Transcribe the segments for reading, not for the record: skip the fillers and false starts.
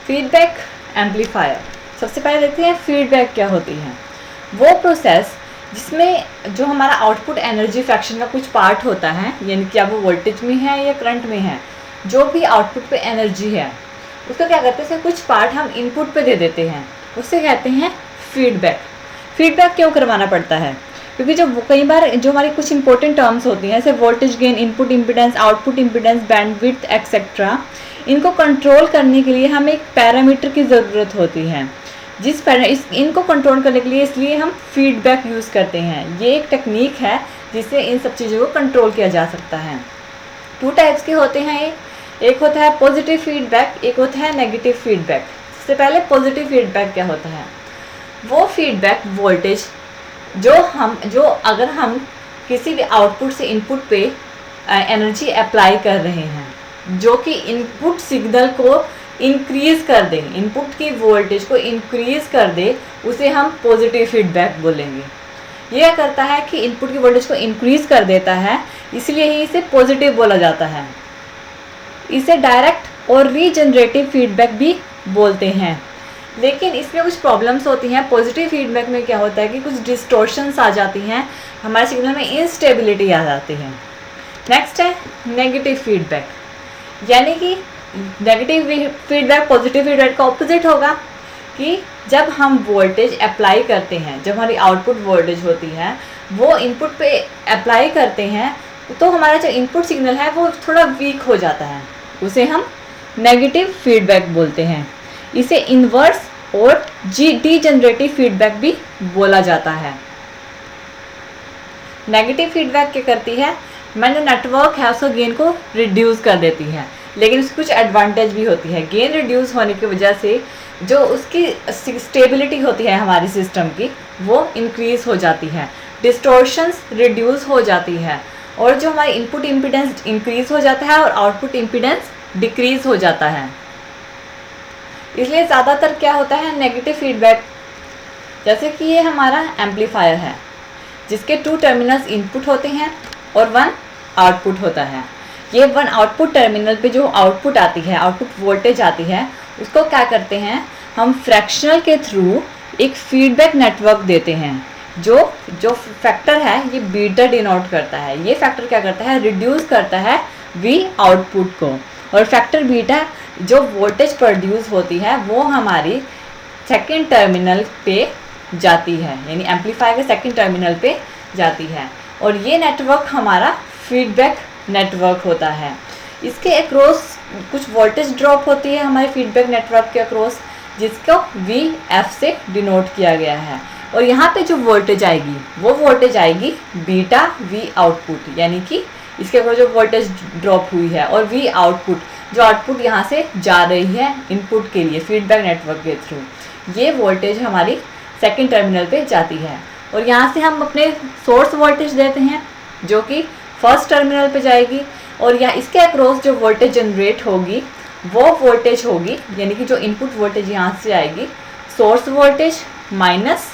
Feedback amplifier. सबसे पहले देखते हैं फीडबैक क्या होती है। वो प्रोसेस जिसमें जो हमारा आउटपुट एनर्जी फ्रैक्शन का कुछ पार्ट होता है, यानी कि अब वो वोल्टेज में है या करंट में है, जो भी आउटपुट पे एनर्जी है उसका क्या करते हैं, उसका कुछ पार्ट हम इनपुट पे दे देते हैं, उससे कहते हैं फीडबैक। फीडबैक क्यों करवाना पड़ता है? क्योंकि जो कई बार जो हमारी कुछ इंपॉर्टेंट टर्म्स होती हैं, जैसे voltage gain, input impedance, output impedance, bandwidth etcetera, इनको कंट्रोल करने के लिए हमें एक पैरामीटर की ज़रूरत होती है। इनको कंट्रोल करने के लिए इसलिए हम फीडबैक यूज़ करते हैं। ये एक टेक्निक है जिससे इन सब चीज़ों को कंट्रोल किया जा सकता है। 2 टाइप्स के होते हैं ये। एक होता है पॉजिटिव फीडबैक, एक होता है नेगेटिव फीडबैक। सबसे पहले पॉजिटिव फीडबैक क्या होता है? वो फीडबैक वोल्टेज जो अगर हम किसी भी आउटपुट से इनपुट पे एनर्जी अप्लाई कर रहे हैं, जो कि इनपुट सिग्नल को इंक्रीज कर दे, इनपुट की वोल्टेज को इंक्रीज कर दे, उसे हम पॉजिटिव फीडबैक बोलेंगे। यह करता है कि इनपुट की वोल्टेज को इंक्रीज कर देता है, इसलिए ही इसे पॉजिटिव बोला जाता है। इसे डायरेक्ट और रीजनरेटिव फीडबैक भी बोलते हैं। लेकिन इसमें कुछ प्रॉब्लम्स होती हैं। पॉजिटिव फीडबैक में क्या होता है कि कुछ डिस्टॉर्शंस आ जाती हैं, हमारे सिग्नल में इंस्टेबिलिटी आ जाती है। नेक्स्ट है नेगेटिव फीडबैक, यानी कि नेगेटिव फीडबैक पॉजिटिव फीडबैक का ऑपोजिट होगा कि जब हम वोल्टेज अप्लाई करते हैं, जब हमारी आउटपुट वोल्टेज होती है वो इनपुट पे अप्लाई करते हैं, तो हमारा जो इनपुट सिग्नल है वो थोड़ा वीक हो जाता है, उसे हम नेगेटिव फीडबैक बोलते हैं। इसे इन्वर्स और डीजनरेटिव फीडबैक भी बोला जाता है। नेगेटिव फीडबैक क्या करती है? मैंने नेटवर्क है उसको गेन को रिड्यूस कर देती है, लेकिन उसकी कुछ एडवांटेज भी होती है। गेन रिड्यूस होने की वजह से जो उसकी स्टेबिलिटी होती है हमारी सिस्टम की, वो इंक्रीज हो जाती है, डिस्टॉर्शंस रिड्यूस हो जाती है, और जो हमारी इनपुट इम्पीडेंस इंक्रीज हो जाता है और आउटपुट इम्पीडेंस डिक्रीज हो जाता है। इसलिए ज़्यादातर क्या होता है नेगेटिव फीडबैक। जैसे कि ये हमारा एम्पलीफायर है जिसके 2 टर्मिनल्स इनपुट होते हैं और 1 आउटपुट होता है। ये 1 आउटपुट टर्मिनल पे जो आउटपुट आती है, आउटपुट वोल्टेज आती है, उसको क्या करते हैं हम फ्रैक्शनल के थ्रू एक फीडबैक नेटवर्क देते हैं। जो फैक्टर है ये बीटा डिनोट करता है। ये फैक्टर क्या करता है? रिड्यूस करता है वी आउटपुट को, और फैक्टर बीटा जो वोल्टेज प्रोड्यूस होती है वो हमारी सेकंड टर्मिनल पे जाती है, यानी एम्पलीफायर के सेकंड टर्मिनल पे जाती है, और ये नेटवर्क हमारा फीडबैक नेटवर्क होता है। इसके अक्रॉस कुछ वोल्टेज ड्रॉप होती है हमारे फीडबैक नेटवर्क के अक्रॉस, जिसको VF से डिनोट किया गया है, और यहाँ पे जो वोल्टेज आएगी वो वोल्टेज आएगी बीटा V आउटपुट, यानी कि इसके अक्रॉस जो वोल्टेज ड्रॉप हुई है, और V आउटपुट जो आउटपुट यहाँ से जा रही है इनपुट के लिए फीडबैक नेटवर्क के थ्रू, ये वोल्टेज हमारी सेकंड टर्मिनल पे जाती है, और यहाँ से हम अपने सोर्स वोल्टेज देते हैं जो कि फर्स्ट टर्मिनल पे जाएगी, और यहाँ इसके अक्रॉस जो वोल्टेज जनरेट होगी वो वोल्टेज होगी, यानी कि जो इनपुट वोल्टेज यहाँ से आएगी source voltage minus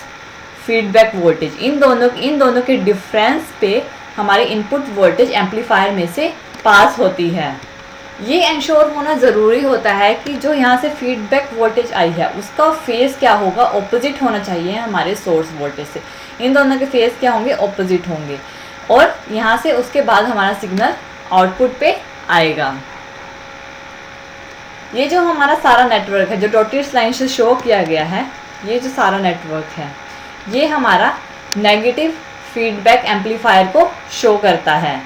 feedback voltage, इन दोनों के डिफरेंस पे हमारी इनपुट वोल्टेज एम्पलीफायर में से पास होती है। ये इंश्योर होना ज़रूरी होता है कि जो यहाँ से फीडबैक वोल्टेज आई है उसका फेज़ क्या होगा, ऑपोजिट होना चाहिए हमारे सोर्स वोल्टेज से। इन दोनों के फेज़ क्या होंगे? ऑपोजिट होंगे, और यहाँ से उसके बाद हमारा सिग्नल आउटपुट पे आएगा। ये जो हमारा सारा नेटवर्क है जो डॉटेड लाइन से शो किया गया है, ये जो सारा नेटवर्क है ये हमारा नेगेटिव फीडबैक एम्पलीफायर को शो करता है,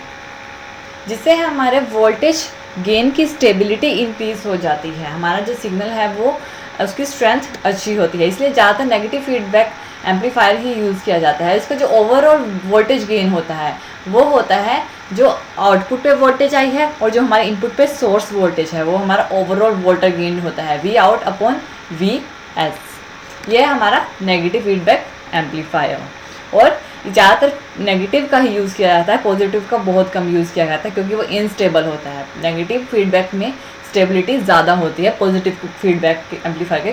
जिससे हमारे वोल्टेज गेन की स्टेबिलिटी इंक्रीज हो जाती है। हमारा जो सिग्नल है वो उसकी स्ट्रेंथ अच्छी होती है, इसलिए ज़्यादातर नेगेटिव फीडबैक एम्पलीफायर ही यूज़ किया जाता है। इसका जो ओवरऑल वोल्टेज गेन होता है वो होता है जो आउटपुट पे वोल्टेज आई है, और जो हमारे इनपुट पे सोर्स वोल्टेज है वो हमारा ओवरऑल वोल्टेज गेन होता है V आउट अपॉन VS। ये है हमारा नेगेटिव फीडबैक एम्पलीफायर, और ज़्यादातर नेगेटिव का ही यूज़ किया जाता है, पॉजिटिव का बहुत कम यूज़ किया जाता है क्योंकि वो इनस्टेबल होता है। नेगेटिव फीडबैक में स्टेबिलिटी ज़्यादा होती है पॉजिटिव फीडबैक एम्पलीफायर के